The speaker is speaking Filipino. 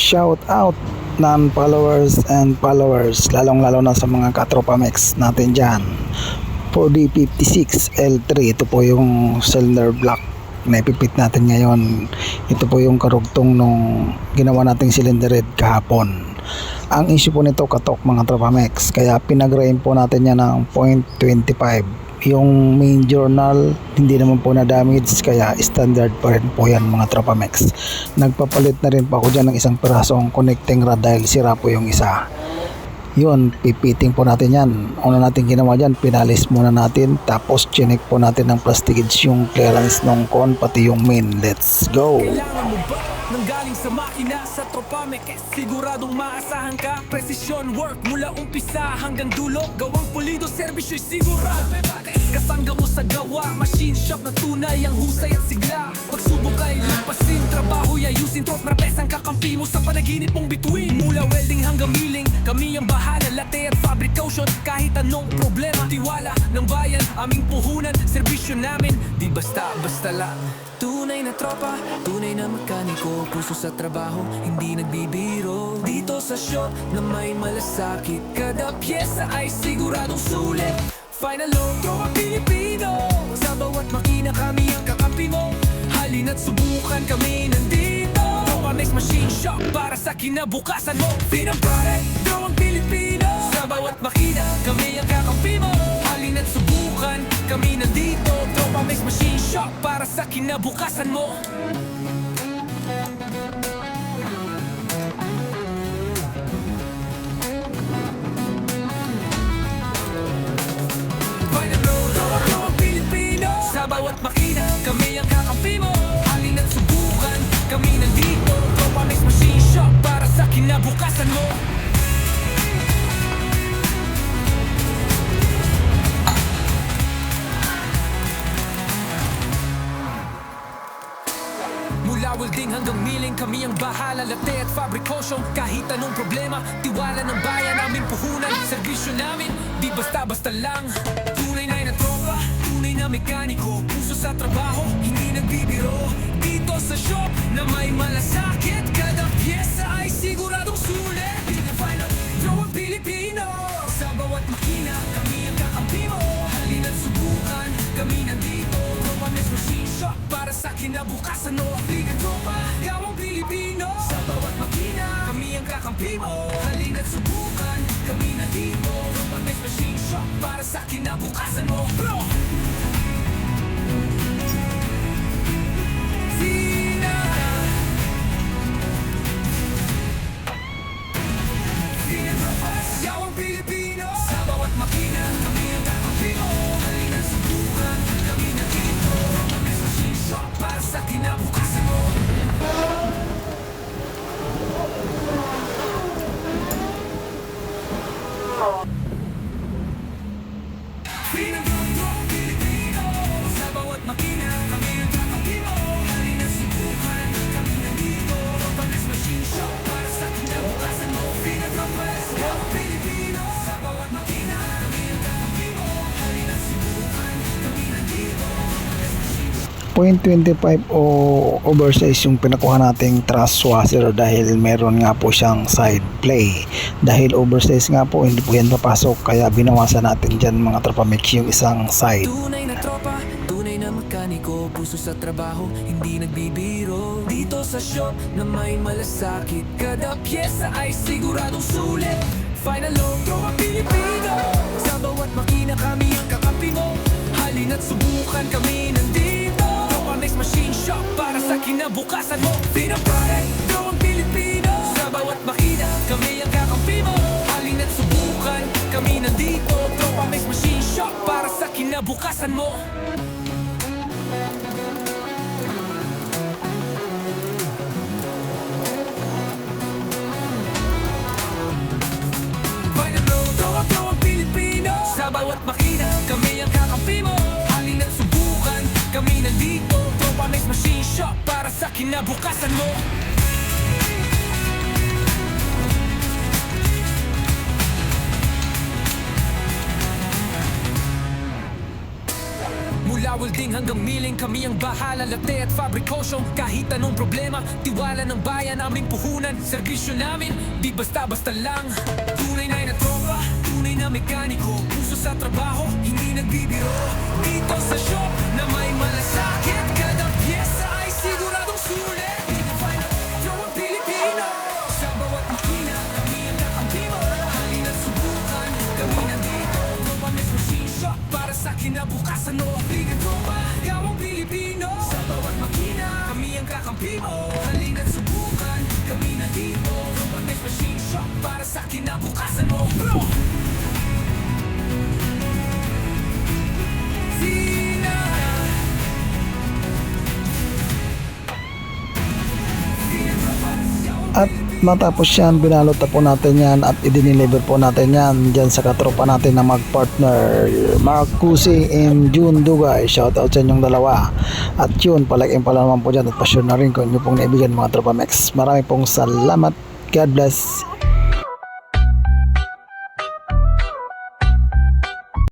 shout out non-followers and followers, lalong lalo na sa mga katropa mix natin dyan. 4D56 L3, ito po yung cylinder block na ipipit natin ngayon. Ito po yung karugtong nung ginawa nating cylinder head kahapon. Ang issue po nito, katok mga tropa mix, kaya pinag-rain po natin yan ng 0.25. Yung main journal hindi naman po na damage, kaya standard pa rin po yan mga tropa mix. Nagpapalit na rin pa ako dyan ng isang pirasong connecting rod dahil sira po yung isa. Yun, pipiting po natin yan. Una natin ginawa dyan, pinalis muna natin, tapos chinek po natin ng plastigage yung clearance ng con pati yung main. Let's go! Kailangan mo ba nang galing sa makina sa Tropamec? Siguradong maasahan ka. Precision work mula umpisa hanggang dulo. Gawang pulido, serbisyo'y sigurado. Kasangga mo sa gawa, machine shop na tunay ang husay at sigla. Pagsubok ay lupasin, trabaho'y ayusin. Tot marapes ang kakampi mo sa panaginip mong bituin. Mula welding hanggang milling, kami ang bahala. Latte at fabrication, kahit anong problema. Tiwala ng bayan, aming puhunan. Serbisyo namin, di basta-basta lang. Tunay na tropa, tunay na mekaniko. Puso sa trabaho, hindi nagbibiro. Dito sa shop na may malasakit, kada pyesa ay siguradong sulit. Final logo ang Pilipino, sa bawat makina kami ang kakampi mo. Halina't subukan, kami nandito. Tropamec Machine Shop para sa kinabukasan mo. Pinang product, go ang Pilipino, sa bawat makina kami ang kakampi mo. Halina't subukan, kami nandito. Tropamec Machine Shop para sa kinabukasan mo. Sa bawat makina, kami ang kakampi mo. Halina't subukan, kami nandito. Tropamec Machine Shop para sa kinabukasan mo. Mula welding hanggang milling, kami ang bahala. Latte at fabrication, kahit anong problema. Tiwala ng bayan, aming puhunan. Serbisyo namin, di basta-basta lang. Tunay na tropa, tunay na mekaniko. Puso sa trabaho, hindi nagbibiro. Dito sa shop na may malasakit, kada pyesa ay siguradong sulit. Final, throw ang Pilipino, sa bawat makina kami ang kakampi mo. Halina't subukan, kami nandito. Tropamec Machine Shop para sa kinabukasan mo. Liga tropa, gawang Pilipino, sa bawat makina kami ang kakampi mo. Halina't subukan, kami nandito. Tropamec Machine Shop para sa kinabukasan mo. Bro! Gawang Pilipino, sa bawat makina kami ang kakampi mo. Halina't subukan, kami nandito. Tropamec Machine Shop para sa kinabukasan mo. Pinagawang Pilipino, sa bawat makina kami ang kakampi mo. Halina't subukan, kami nandito. Tropamec Machine Shop para sa kinabukasan mo. Pinagawang Pilipino, sa bawat makina kami ang kakampi mo. Halina't subukan, kami nandito. 0.25 o oversize yung pinakuha nating truss washer dahil meron nga po siyang side play. Dahil oversize nga po, hindi po yan papasok, kaya binawasan natin dyan mga tropa mix yung isang side. Tunay na tropa, tunay na mekaniko. Puso sa trabaho, hindi nagbibiro. Dito sa shop na may malasakit, kada pyesa ay siguradong sulit. Final logo ang Pilipino, sa bawat makina kami ang kakampi mo. Halina't subukan, kami nandito. Tropamec Machine Shop para sa kinabukasan mo. Pinang product, go ang Pilipino, sa bawat makina kami ang kakampi mo. Halina't subukan, kami nandito. Tropamec Machine Shop para sa kinabukasan mo. Final logo ang Pilipino, sa bawat makina kami ang kakampi mo. Halina't subukan, kami nandito. Tropamec Machine Shop para sa kinabukasan mo. Mula welding piling hanggang miling, kami ang bahala, latte at fabrikosyo. Kahit anong problema, tiwala ng bayan, aming puhunan. Serbisyo namin, di basta-basta lang. Tunay na tropa, tunay na mekaniko. Puso sa trabaho, hindi nagbibiro. Dito sa shop na may malasakit, kada pyesa ay siguradong sulit. Define ang yung Pilipino. Sa bawat makina, kami ang kakampi mo. Halina't subukan, kami nandito. Tropa Mix Machine Shop, para sa kinabukasan mo. Bigat tropa, gawang Pilipino. Sa bawat makina, kami ang kakampi mo. Halina't subukan, kami nandito. Tropa Mix Machine Shop, para sa kinabukasan mo. Bro! At matapos yan, binalot na po natin yan at i-deliver po natin yan dyan sa katropa natin na mag-partner, Mark Cusi and June Dugay. Shoutout sa inyong dalawa. At yun, palaging pala naman po dyan at pasyon na rin kung inyo pong naibigan mga Tropa Mex. Marami pong salamat. God bless.